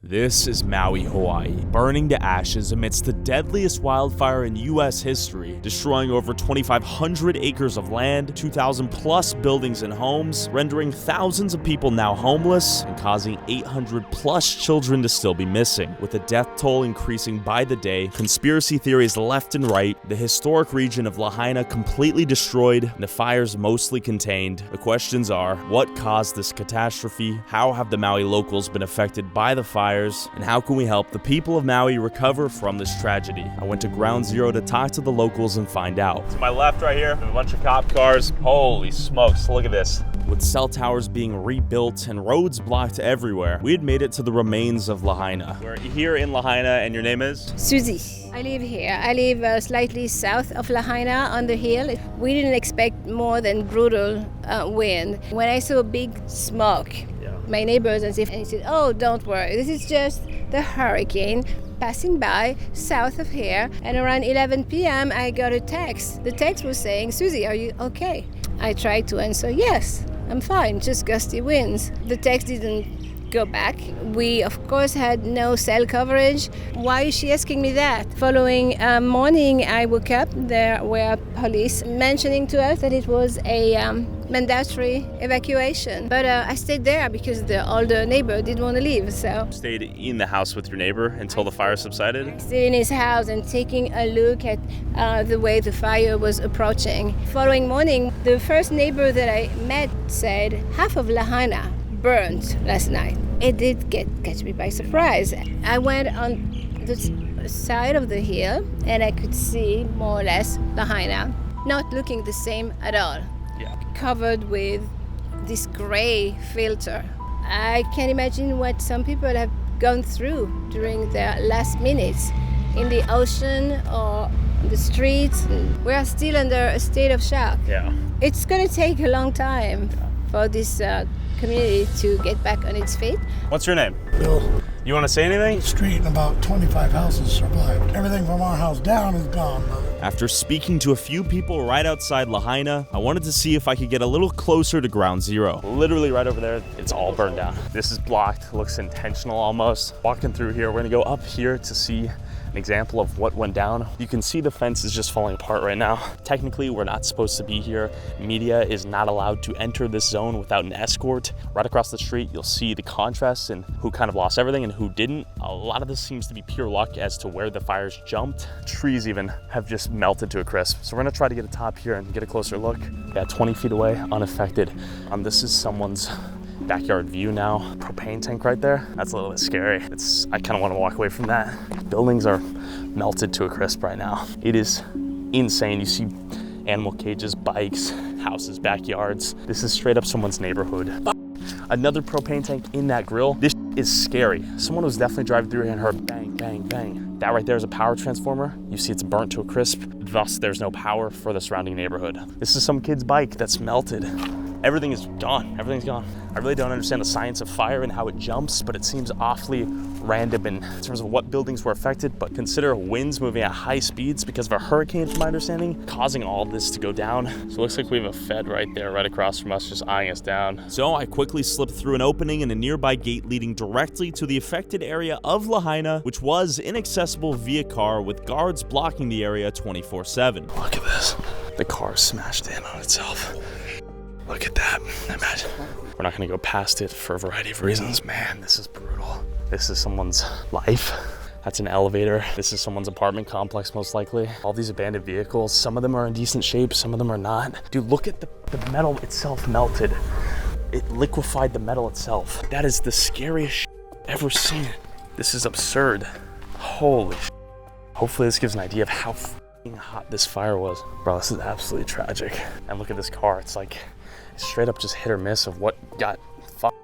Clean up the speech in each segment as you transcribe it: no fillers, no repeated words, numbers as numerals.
This is Maui, Hawaii, burning to ashes amidst the deadliest wildfire in U.S. history, destroying over 2,500 acres of land, 2,000 plus buildings and homes, rendering thousands of people now homeless, and causing 800 plus children to still be missing. With the death toll increasing by the day, conspiracy theories left and right, the historic region of Lahaina completely destroyed, and the fires mostly contained. The questions are, what caused this catastrophe? How have the Maui locals been affected by the fire? And how can we help the people of Maui recover from this tragedy? I went to Ground Zero to talk to the locals and find out. To my left right here, a bunch of cop cars. Holy smokes, look at this. With cell towers being rebuilt and roads blocked everywhere, we had made it to the remains of Lahaina. We're here in Lahaina, and your name is? Susie. I live here. I live slightly south of Lahaina on the hill. We didn't expect more than brutal wind. When I saw big smoke, my neighbors and said, "Oh, don't worry. This is just the hurricane passing by south of here." And around 11 p.m., I got a text. The text was saying, "Susie, are you okay?" I tried to answer, "Yes, I'm fine, just gusty winds." The text didn't go back. We, of course, had no cell coverage. Why is she asking me that? Following morning, I woke up. There were police mentioning to us that it was a mandatory evacuation. But I stayed there because the older neighbor didn't want to leave. So Stayed in the house with your neighbor until the fire subsided? I stayed in his house and taking a look at the way the fire was approaching. Following morning, the first neighbor that I met said half of Lahaina burned last night. It did catch me by surprise. I went on the side of the hill and I could see more or less Lahaina, not looking the same at all. Yeah. Covered with this gray filter. I can't imagine what some people have gone through during their last minutes in the ocean or on the streets. We are still under a state of shock. Yeah. It's going to take a long time for this community to get back on its feet. What's your name? Bill. You want to say anything? The street and about 25 houses survived. Everything from our house down is gone. After speaking to a few people right outside Lahaina, I wanted to see if I could get a little closer to Ground Zero. Literally right over there, it's all burned down. This is blocked, looks intentional almost. Walking through here, we're gonna go up here to see an example of what went down. You can see the fence is just falling apart right now. Technically, we're not supposed to be here. Media is not allowed to enter this zone without an escort. Right across the street, you'll see the contrast and who kind of lost everything and who didn't. A lot of this seems to be pure luck as to where the fires jumped. Trees even have just melted to a crisp. So we're gonna try to get a top here and get a closer look. Yeah, 20 feet away, unaffected. This is someone's backyard view now. Propane tank right there. That's a little bit scary. I kind of want to walk away from that. Buildings are melted to a crisp right now. It is insane. You see animal cages, bikes, houses, backyards. This is straight up someone's neighborhood. Another propane tank in that grill. This is scary. Someone was definitely driving through here and heard bang, bang, bang. That right there is a power transformer. You see it's burnt to a crisp. Thus, there's no power for the surrounding neighborhood. This is some kid's bike that's melted. Everything is gone. Everything's gone. I really don't understand the science of fire and how it jumps, but it seems awfully random in terms of what buildings were affected. But consider winds moving at high speeds because of a hurricane, from my understanding, causing all this to go down. So it looks like we have a Fed right there, right across from us, just eyeing us down. So I quickly slipped through an opening in a nearby gate leading directly to the affected area of Lahaina, which was inaccessible via car with guards blocking the area 24/7. Look at this. The car smashed in on itself. Look at that. Imagine. We're not gonna go past it for a variety of reasons. Man, this is brutal. This is someone's life. That's an elevator. This is someone's apartment complex, most likely. All these abandoned vehicles, some of them are in decent shape, some of them are not. Dude, look at the metal itself melted. It liquefied the metal itself. That is the scariest shit I've ever seen. This is absurd. Holy shit. Hopefully this gives an idea of how f***ing hot this fire was. Bro, this is absolutely tragic. And look at this car. It's like straight up just hit or miss of what got fucked.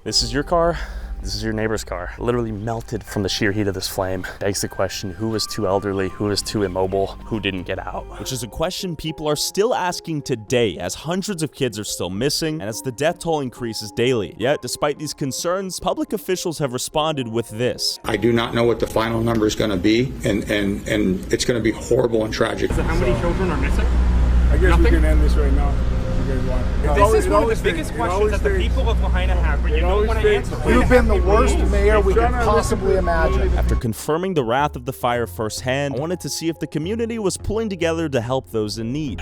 This is your car. This is your neighbor's car. Literally melted from the sheer heat of this flame. Begs the question, who was too elderly, who was too immobile, who didn't get out? Which is a question people are still asking today as hundreds of kids are still missing and as the death toll increases daily. Yet, despite these concerns, public officials have responded with this. I do not know what the final number is going to be, and it's going to be horrible and tragic. So how many children are missing? I guess we can end this right now. guys want. This is one of the biggest questions that the people of Lahaina have, but you don't want to answer. You've been the worst mayor we could possibly imagine. After confirming the wrath of the fire firsthand, I wanted to see if the community was pulling together to help those in need.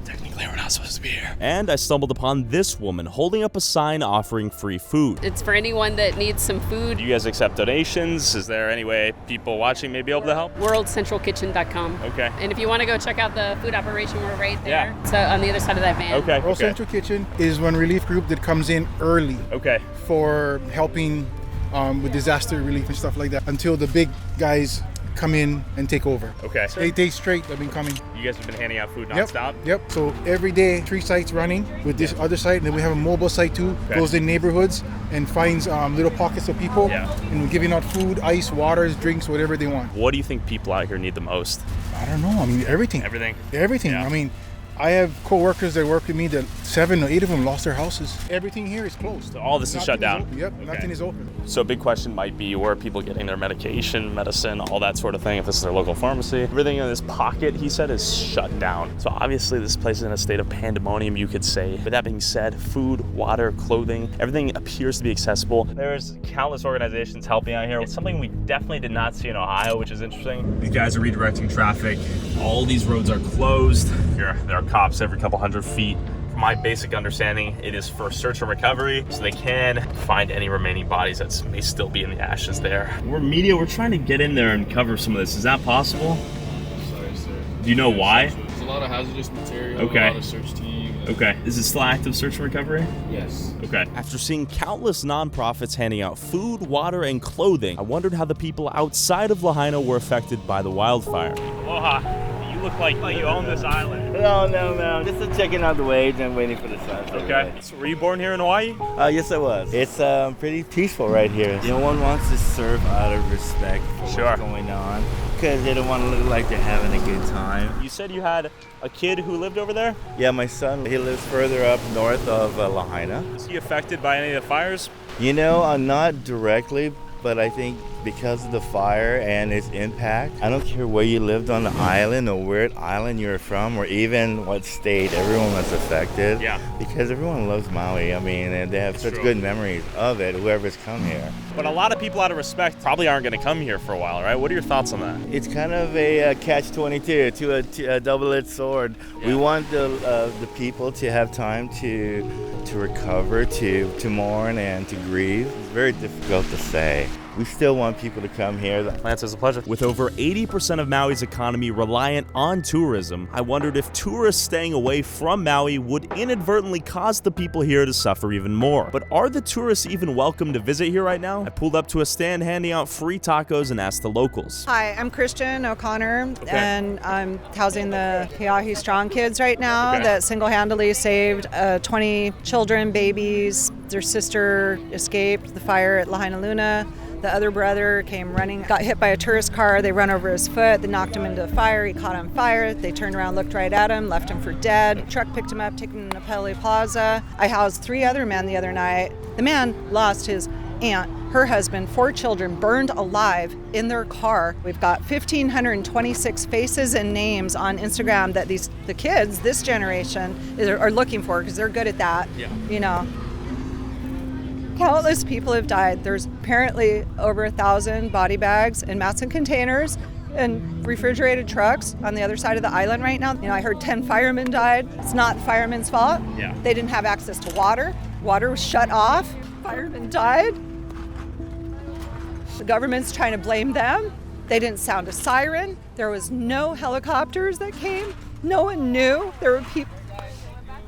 Technically, we're not supposed to be here. And I stumbled upon this woman holding up a sign offering free food. It's for anyone that needs some food. Do you guys accept donations? Is there any way people watching may be able to help? WorldCentralKitchen.com. Okay. And if you want to go check out the food operation, we're right there. Yeah. So on the other side of that van. Okay. World Central Kitchen is one relief group that comes in early Okay. for helping with disaster relief and stuff like that until the big guys come in and take over. Okay. 8 days straight they've been coming. You guys have been handing out food nonstop? Yep. So every day 3 sites running with this other site, and then we have a mobile site too. Okay. Goes in neighborhoods and finds little pockets of people. Yeah. And we're giving out food, ice, waters, drinks, whatever they want. What do you think people out here need the most? I don't know. I mean, everything. Everything? Everything. Yeah. I mean, I have co-workers that work with me that 7 or 8 of them lost their houses. Everything here is closed. So all this is shut down? Open. Yep, Okay. Nothing is open. So a big question might be, where are people getting their medication, medicine, all that sort of thing, if this is their local pharmacy? Everything in this pocket, he said, is shut down. So obviously this place is in a state of pandemonium, you could say. But that being said, food, water, clothing, everything appears to be accessible. There's countless organizations helping out here. It's something we definitely did not see in Ohio, which is interesting. These guys are redirecting traffic. All these roads are closed. There are cops every couple hundred feet. From my basic understanding, it is for search and recovery, so they can find any remaining bodies that may still be in the ashes there. We're media, we're trying to get in there and cover some of this. Is that possible? Sorry, sir. Do you know why? There's a lot of hazardous material, Okay. a lot of search team. Okay. Is it still active search and recovery? Yes. Okay. After seeing countless nonprofits handing out food, water, and clothing, I wondered how the people outside of Lahaina were affected by the wildfire. Aloha. You look like you own this island. No. Just checking out the waves and waiting for the sun. Okay. So were you born here in Hawaii? Yes, I was. It's pretty peaceful right here. No one wants to serve out of respect for Sure. what's going on because they don't want to look like they're having a good time. You said you had a kid who lived over there? Yeah, my son, he lives further up north of Lahaina. Is he affected by any of the fires? You know, not directly, but I think because of the fire and its impact, I don't care where you lived on the island or where island you're from or even what state, everyone was affected. Yeah. Because everyone loves Maui. I mean, and they have such True. good memories of it, whoever's come here. But a lot of people out of respect probably aren't going to come here for a while, right? What are your thoughts on that? It's kind of a catch-22, a double-edged sword. Yeah. We want the people to have time to recover, to mourn, and to grieve. It's very difficult to say. We still want people to come here. Lance, it's a pleasure. With over 80% of Maui's economy reliant on tourism, I wondered if tourists staying away from Maui would inadvertently cause the people here to suffer even more. But are the tourists even welcome to visit here right now? I pulled up to a stand handing out free tacos and asked the locals. Hi, I'm Christian O'Connor, Okay. and I'm housing the Keahi Strong kids right now Okay. that single-handedly saved 20 children, babies. Their sister escaped the fire at Lahaina Luna. The other brother came running, got hit by a tourist car. They run over his foot. They knocked him into the fire. He caught on fire. They turned around, looked right at him, left him for dead. Truck picked him up, took him to Pele Plaza. I housed 3 other men the other night. The man lost his aunt, her husband, 4 children burned alive in their car. We've got 1,526 faces and names on Instagram that the kids, this generation, are looking for because they're good at that. Yeah. You know. Countless people have died. There's apparently over 1,000 body bags in mats and containers and refrigerated trucks on the other side of the island right now. You know, I heard 10 firemen died. It's not the firemen's fault. Yeah. They didn't have access to water. Water was shut off. Firemen died. The government's trying to blame them. They didn't sound a siren. There was no helicopters that came. No one knew. There were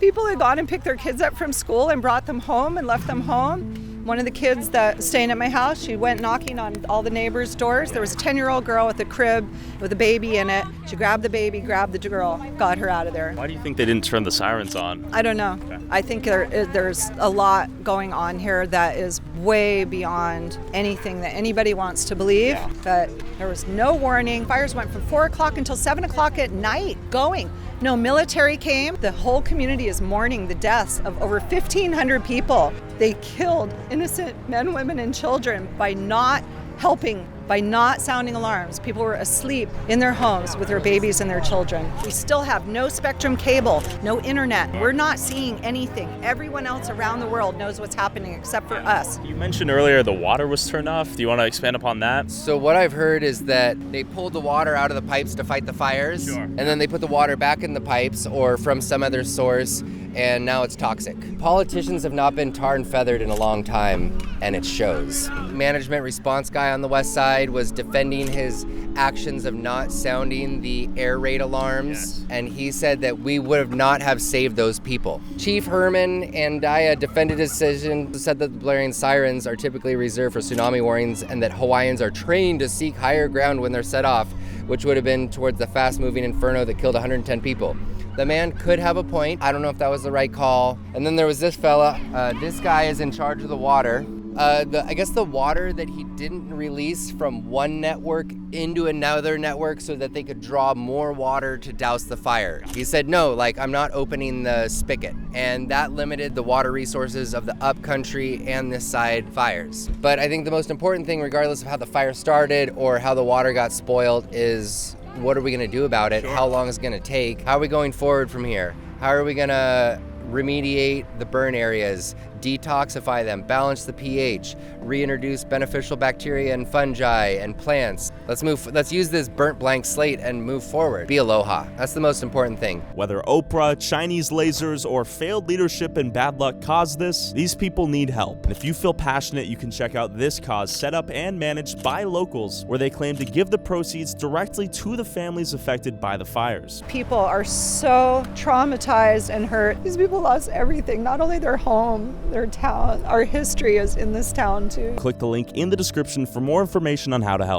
people had gone and picked their kids up from school and brought them home and left them home. One of the kids that was staying at my house, she went knocking on all the neighbors' doors. There was a 10-year-old girl with a crib with a baby in it. She grabbed the baby, grabbed the girl, got her out of there. Why do you think they didn't turn the sirens on? I don't know. Okay. I think there's a lot going on here that is way beyond anything that anybody wants to believe. Yeah. But there was no warning. Fires went from 4 o'clock until 7 o'clock at night going. No military came. The whole community is mourning the deaths of over 1,500 people. They killed innocent men, women, and children by not helping by not sounding alarms. People were asleep in their homes with their babies and their children. We still have no spectrum cable, no internet. We're not seeing anything. Everyone else around the world knows what's happening except for us. You mentioned earlier the water was turned off. Do you want to expand upon that? So what I've heard is that they pulled the water out of the pipes to fight the fires, and then they put the water back in the pipes or from some other source, and now it's toxic. Politicians have not been tar and feathered in a long time, and it shows. Management response guy on the west side was defending his actions of not sounding the air raid alarms, and he said that we would not have saved those people. Chief Herman Andaya defended his decision, said that the blaring sirens are typically reserved for tsunami warnings and that Hawaiians are trained to seek higher ground when they're set off, which would have been towards the fast-moving inferno that killed 110 people. The man could have a point. I don't know if that was the right call. And then there was this fella. This guy is in charge of the water. I guess the water that he didn't release from one network into another network so that they could draw more water to douse the fire. He said, no, I'm not opening the spigot. And that limited the water resources of the upcountry and this side fires. But I think the most important thing, regardless of how the fire started or how the water got spoiled, is what are we going to do about it? How long is it going to take? How are we going forward from here? How are we going to remediate the burn areas, detoxify them, balance the pH, reintroduce beneficial bacteria and fungi and plants? Let's use this burnt blank slate and move forward. Be aloha. That's the most important thing. Whether Oprah, Chinese lasers, or failed leadership and bad luck caused this, these people need help. And if you feel passionate, you can check out this cause set up and managed by locals, where they claim to give the proceeds directly to the families affected by the fires. People are so traumatized and hurt. These people lost everything, not only their home, their town. Our history is in this town too. Click the link in the description for more information on how to help.